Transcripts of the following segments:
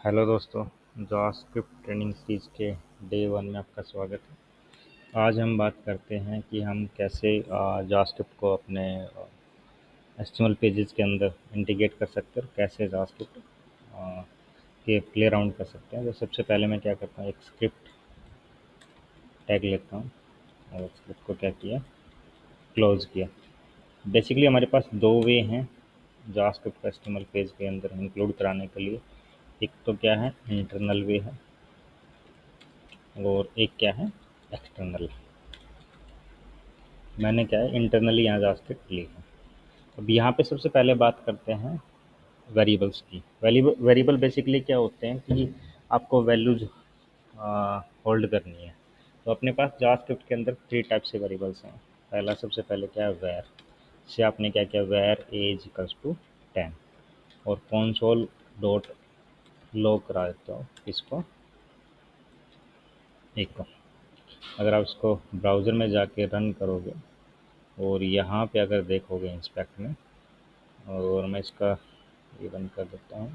Hello दोस्तों। JavaScript training series के day one में आपका स्वागत है। आज हम बात करते हैं कि हम कैसे जावास्क्रिप्ट को अपने एचटीएमएल पेजेस के अंदर इंटीग्रेट कर सकते हैं और कैसे जावास्क्रिप्ट के प्ले अराउंड कर सकते हैं। तो सबसे पहले मैं क्या करता हूँ, एक स्क्रिप्ट टैग लेता हूँ और स्क्रिप्ट को क्या किया, क्लोज किया। बेसिकली हमारे पास दो वे हैं जावास्क्रिप्ट को एचटीएमएल पेज के अंदर इंक्लूड कराने के लिए। एक तो क्या है, इंटरनल वे है, और एक क्या है, एक्सटर्नल। मैंने क्या है, इंटरनली यहाँ जावास्क्रिप्ट ली है। अब यहाँ पे सबसे पहले बात करते हैं वेरिएबल्स की। वेरिएबल बेसिकली क्या होते हैं कि आपको वैल्यूज होल्ड करनी है। तो अपने पास जावास्क्रिप्ट के अंदर थ्री टाइप से वेरिएबल्स हैं। पहला सबसे पहले क्या है, वेर से आपने क्या किया, वेर एज इक्वल्स टू 10, और कॉन्सोल डॉट लॉग करा देता हूँ इसको, एक को। अगर आप इसको ब्राउज़र में जाके रन करोगे और यहाँ पे अगर देखोगे इंस्पेक्ट में, और मैं इसका ये बंद कर देता हूँ।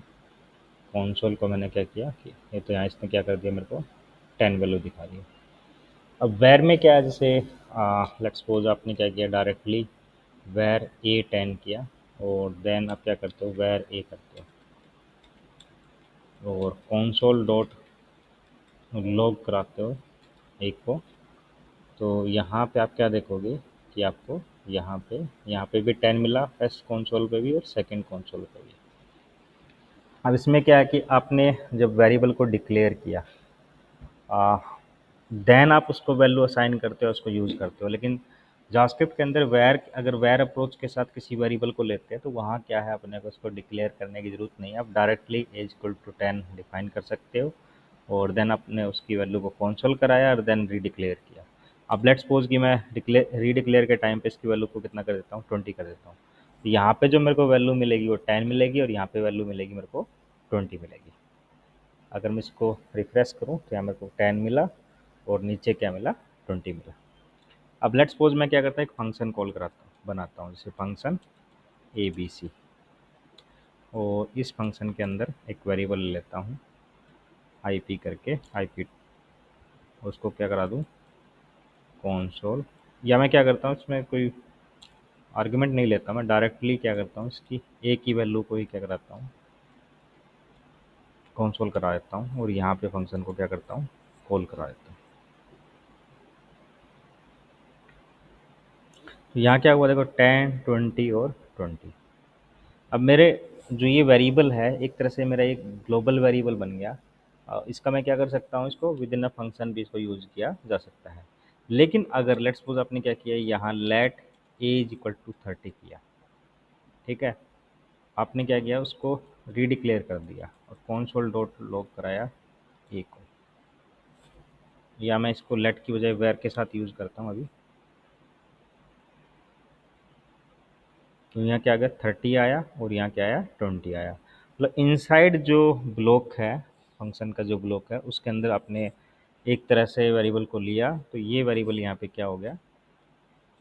कंसोल को मैंने क्या किया कि ये तो यहाँ इसने क्या कर दिया, मेरे को 10 वैल्यू दिखा दी। अब वेर में क्या है, जैसे लेट्स सपोज आपने क्या किया, डायरेक्टली वेर ए 10 किया, और देन आप क्या करते हो, वेर ए करते हो और कंसोल डॉट लॉग कराते हो एक को। तो यहाँ पे आप क्या देखोगे कि आपको यहाँ पे भी 10 मिला, फर्स्ट कंसोल पे भी और सेकंड कंसोल पे भी। अब इसमें क्या है कि आपने जब वेरिएबल को डिक्लेयर किया, देन आप उसको वैल्यू असाइन करते हो, उसको यूज़ करते हो। लेकिन जावास्क्रिप्ट के अंदर अगर वेर अप्रोच के साथ किसी वेरिएबल को लेते हैं तो वहाँ क्या है, अपने को उसको डिक्लेयर करने की ज़रूरत नहीं है। आप directly age equal to 10 define कर सकते हो, और देन आपने उसकी वैल्यू को कंसोल कराया और देन रीडिक्लेयर किया। अब लेट्स सपोज कि मैं रीडिक्लेयर के टाइम पे इसकी वैल्यू को कितना कर देता हूँ, 20 कर देता हूँ। तो यहाँ पे जो मेरे को वैल्यू मिलेगी वो 10 मिलेगी, और यहाँ पे वैल्यू मिलेगी मेरे को 20 मिलेगी। अगर मैं इसको रिफ्रेश करूँ तो यहाँ मेरे को 10 मिला, और नीचे क्या मिला, 20 मिला। अब लेट्स सपोज मैं क्या करता हूँ, एक फंक्शन कॉल कराता हूँ, बनाता हूँ, जैसे फंक्शन ABC, और इस फंक्शन के अंदर एक वेरिएबल लेता हूँ IP करके, IP, उसको क्या करा दूँ, कंसोल। या मैं क्या करता हूँ, इसमें कोई आर्गुमेंट नहीं लेता, मैं डायरेक्टली क्या करता हूँ, इसकी ए की वैल्यू को ही क्या कराता हूँ, कंसोल करा देता हूँ, और यहाँ पे फंक्शन को क्या करता हूँ, कॉल करा देता हूँ। तो यहाँ क्या हुआ, देखो 10, 20 और 20। अब मेरे जो ये वेरिएबल है, एक तरह से मेरा एक ग्लोबल वेरिएबल बन गया। इसका मैं क्या कर सकता हूँ, इसको विद इन अ फंक्शन भी इसको यूज़ किया जा सकता है। लेकिन अगर लेट्स सपोज आपने क्या किया, यहाँ लेट एज इक्वल टू 30 किया, ठीक है। आपने क्या किया, उसको रीडिक्लेयर कर दिया और कंसोल डॉट लॉग कराया ए को। या मैं इसको लेट की बजाय वेर के साथ यूज़ करता हूँ अभी। तो यहाँ क्या आ गया, 30 आया, और यहाँ क्या आया, 20 आया। मतलब इनसाइड जो ब्लॉक है, फंक्शन का जो ब्लॉक है, उसके अंदर आपने एक तरह से वेरिएबल को लिया। तो ये वेरिएबल यहाँ पे क्या हो गया,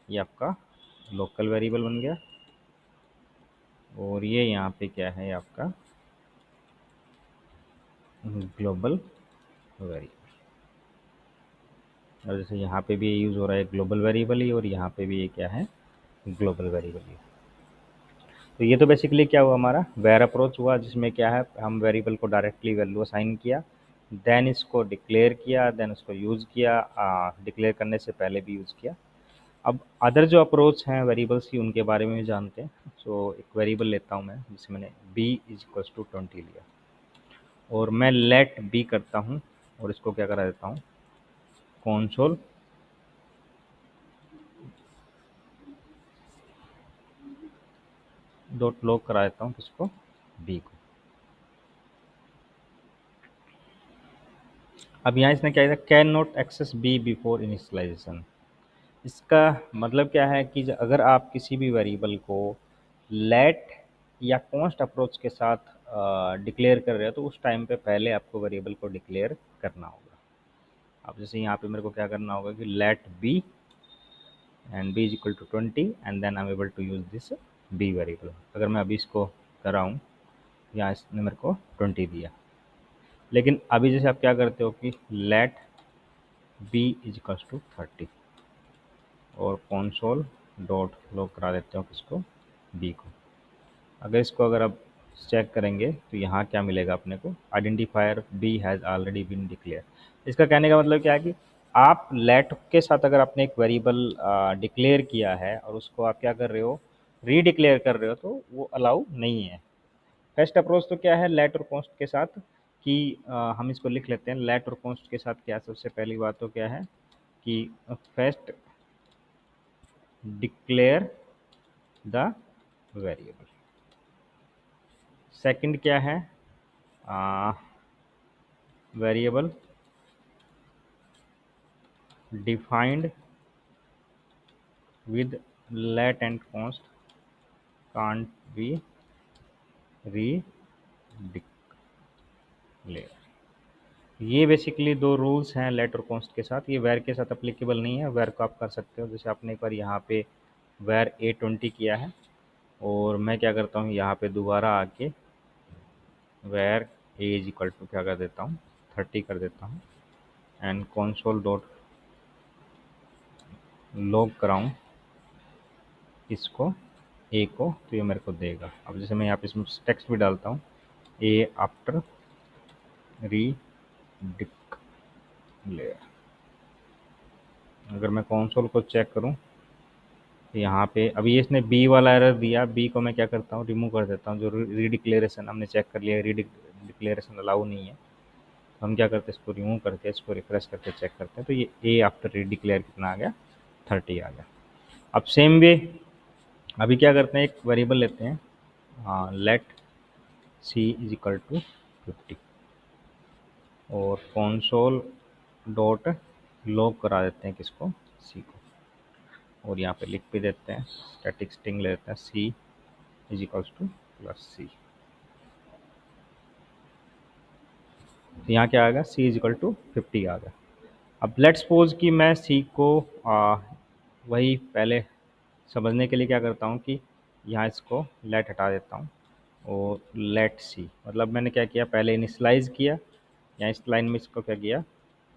ये आपका लोकल वेरिएबल बन गया, और ये यहाँ पे क्या है, आपका ग्लोबल वेरिएबल। और जैसे यहाँ पे भी ये यूज़ हो रहा है ग्लोबल वेरिएबल ही, और यहाँ पे भी ये क्या है, ग्लोबल वेरिएबल ही। तो ये तो बेसिकली क्या हुआ, हमारा वेर अप्रोच हुआ, जिसमें क्या है, हम वेरिएबल को डायरेक्टली वैल्यू असाइन किया, देन इसको डिक्लेयर किया, देन उसको यूज़ किया, डिक्लेयर करने से पहले भी यूज़ किया। अब अदर जो अप्रोच हैं वेरिएबल्स की, उनके बारे में भी जानते हैं। सो एक वेरिएबल लेता हूँ मैं, जिसे मैंने b इज इक्वल्स टू 20 लिया, और मैं लेट b करता हूँ, और इसको क्या करा देता हूँ, कंसोल डॉट लॉग करा देता हूँ किसको, b को। अब यहाँ इसने क्या किया, can not access b before initialization. इसका मतलब क्या है कि अगर आप किसी भी वेरिएबल को लेट या कॉन्स्ट अप्रोच के साथ डिक्लेयर कर रहे हो, तो उस टाइम पे पहले आपको वेरिएबल को डिक्लेयर करना होगा। अब जैसे यहाँ पे मेरे को क्या करना होगा कि let B and B is equal to 20, and then I am able to use this b variable. अगर मैं अभी इसको कराऊँ, यहाँ इसने मेरे को 20 दिया, लेकिन अभी जैसे आप क्या करते हो कि let B is equals to 30 और कॉन्सोल डॉट लॉग करा देते हो किसको, बी को। अगर आप चेक करेंगे तो यहाँ क्या मिलेगा अपने को, identifier B has already been declare. इसका कहने का मतलब क्या है कि आप लेट के साथ अगर आपने एक वेरिएबल डिक्लेयर किया है और उसको आप क्या कर रहे हो, रीडिक्लेयर कर रहे हो, तो वो अलाउ नहीं है। फर्स्ट अप्रोच तो क्या है लेट और कॉन्स्ट के साथ कि हम इसको लिख लेते हैं। लेट और कॉन्स्ट के साथ क्या, सबसे पहली बात तो क्या है कि first declare the variable. Second क्या है, variable defined with let and const can't be redeclared। ये बेसिकली दो रूल्स हैं लेट और कॉन्स्ट के साथ। ये वेर के साथ अप्लीकेबल नहीं है। वेर को आप कर सकते हो, जैसे आपने एक बार यहाँ पे वेर A20 किया है और मैं क्या करता हूँ यहाँ पे दोबारा आके var a is equal to क्या कर देता हूँ 30 कर देता हूँ एंड कॉन्सोल डॉट लॉग कराऊँ इसको ए को, तो ये मेरे को देगा। अब जैसे मैं यहाँ पे इसमें टेक्स्ट भी डालता हूँ, ए आफ्टर री डिक्लेयर। अगर मैं कंसोल को चेक करूं तो यहाँ पे अभी ये इसने बी वाला एरर दिया, बी को मैं क्या करता हूँ रिमूव कर देता हूँ। जो रीडिक्लेरेशन हमने चेक कर लिया, रीडिक्लेरेशन अलाउ नहीं है, तो हम क्या करते हैं इसको रिमूव करके इसको रिफ्रेश करके चेक करते हैं, तो ये ए आफ्टर रीडिक्लेयर कितना आ गया, 30 आ गया। अब सेम वे अभी क्या करते हैं, एक वेरिएबल लेते हैं, हाँ, let c is equal to 50 और कॉन्सोल डॉट लॉग करा देते हैं किसको, सी को, और यहाँ पे लिख भी देते हैं स्टैटिक स्ट्रिंग ले लेते हैं सी इज इक्वल्स टू प्लस सी। तो यहाँ क्या आ गया, सी इज इक्वल टू 50 आ गया। अब लेट्स सपोज कि मैं सी को वही पहले समझने के लिए क्या करता हूँ कि यहाँ इसको लेट हटा देता हूँ और लेट सी, मतलब मैंने क्या किया, पहले इनिशलाइज किया, यहाँ इस लाइन में इसको क्या किया,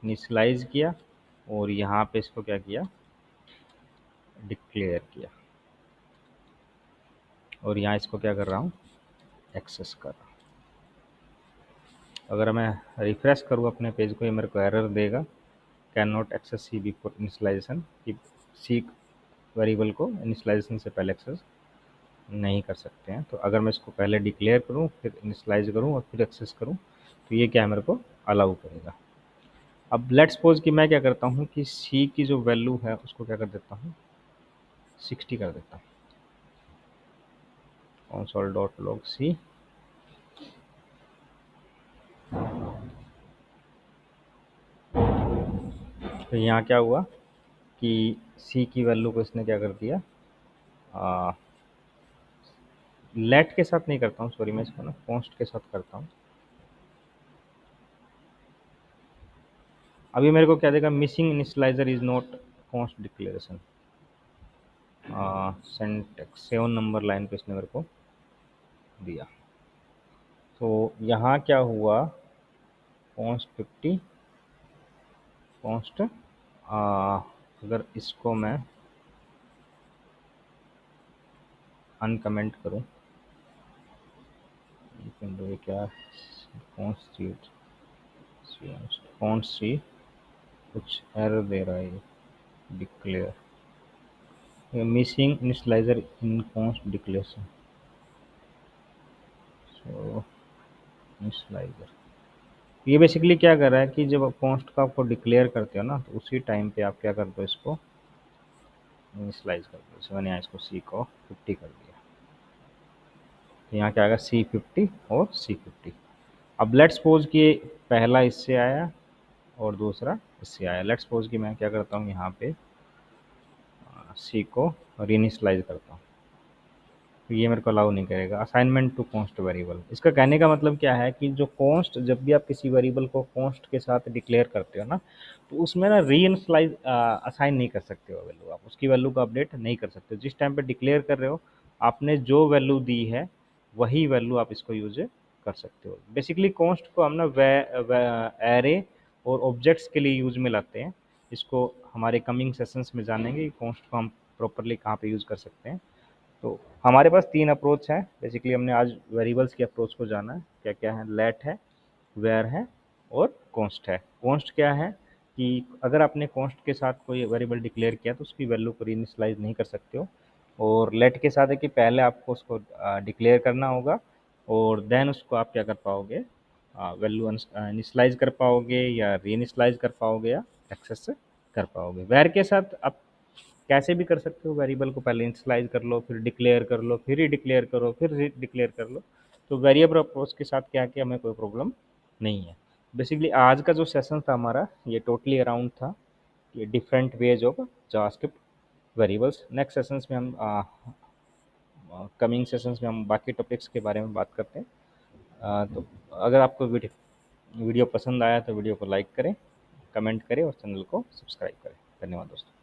इनिशलाइज किया, और यहाँ पे इसको क्या किया, डिक्लेयर किया, और यहाँ इसको क्या कर रहा हूँ, एक्सेस कर रहा हूँ। अगर मैं रिफ्रेश करूँ अपने पेज को, ये मेरे को एरर देगा, can not access c before initialization, कि सी वेरिएबल को इनिशलाइजेशन से पहले एक्सेस नहीं कर सकते हैं। तो अगर मैं इसको पहले डिक्लेयर करूँ, फिर इनिशलाइज करूँ और फिर एक्सेस करूँ, तो ये क्या है, मेरे को अलाउ करेगा। अब लेट्स सपोज कि मैं क्या करता हूँ कि सी की जो वैल्यू है उसको क्या कर देता हूँ, 60 कर देता हूँ। console डॉट लॉग सी, तो यहाँ क्या हुआ कि सी की वैल्यू को इसने क्या कर दिया, लेट के साथ नहीं करता हूँ, सॉरी, मैं इसको ना कॉन्स्ट के साथ करता हूँ। अभी मेरे को क्या देगा, missing initializer is not const declaration, syntax 7 number line पे इसने मेरे को दिया। तो यहाँ क्या हुआ, कॉन्स्ट 50 कॉन्स्ट, अगर इसको मैं अनकमेंट करूँ, ये क्या, कॉन्स्ट सी कुछ एरर दे रहा है, डिक्लेयर मिसिंग इनिशियलाइजर इन कॉन्स्ट डिक्लेरेशन, सो इनिशियलाइजर। ये बेसिकली क्या कर रहा है कि जब आप कॉन्स्ट का आपको डिक्लेयर करते हो ना, तो उसी टाइम पे आप क्या करते हो, इसको इनिशियलाइज कर दो। जैसे मैंने यहाँ इसको सी को 50 कर दिया, तो यहाँ क्या आएगा, C50 और C50। अब लेट्स सपोज कि पहला इससे आया और दूसरा इससे आया। लेट्स सपोज कि मैं क्या करता हूँ, यहाँ पे सी को रीइनिशियलाइज करता हूँ, तो ये मेरे को अलाउ नहीं करेगा। असाइनमेंट टू कॉन्स्ट वेरिएबल, इसका कहने का मतलब क्या है कि जो कॉन्स्ट, जब भी आप किसी वेरिएबल को कॉन्स्ट के साथ डिक्लेयर करते हो ना, तो उसमें ना रीइनिशियलाइज असाइन नहीं कर सकते हो वैल्यू, आप उसकी वैल्यू को अपडेट नहीं कर सकते। जिस टाइम पे डिक्लेयर कर रहे हो, आपने जो वैल्यू दी है वही वैल्यू आप इसको यूज कर सकते हो। बेसिकली कॉन्स्ट को हम ना एरे और ऑब्जेक्ट्स के लिए यूज में लाते हैं। इसको हमारे कमिंग सेशंस में जानेंगे कि कॉन्स्ट को हम प्रॉपरली कहाँ पे यूज़ कर सकते हैं। तो हमारे पास 3 अप्रोच हैं। बेसिकली हमने आज वेरिएबल्स की अप्रोच को जाना है, क्या-क्या है, लेट है, वेयर है और कॉन्स्ट है। कॉन्स्ट क्या है कि अगर आपने कॉन्स्ट के साथ कोई वेरिएबल डिक्लेयर किया तो उसकी वैल्यू को रीइनिशियलाइज़ नहीं कर सकते हो। और लेट के साथ है कि पहले आपको उसको डिक्लेयर करना होगा और देन उसको आप क्या कर पाओगे, वैल्यू इनिशियलाइज़ कर पाओगे या रीइनिशियलाइज़ कर पाओगे या एक्सेस कर पाओगे। वेयर के साथ आप कैसे भी कर सकते हो, वेरिएबल को पहले इनिशियलाइज़ कर लो, फिर डिक्लेयर कर लो, फिर रीडिक्लेयर करो, फिर रीडिक्लेयर कर लो। तो वेरिएबल अप्रोच के साथ क्या है कि हमें कोई प्रॉब्लम नहीं है। बेसिकली आज का जो सेशन था हमारा, ये टोटली अराउंड था ये different ways of JavaScript variables. Next sessions में हम कमिंग सेशंस में हम बाकी टॉपिक्स के बारे में बात करते हैं। तो अगर आपको वीडियो पसंद आया तो वीडियो को लाइक करें, कमेंट करें और चैनल को सब्सक्राइब करें। धन्यवाद दोस्तों।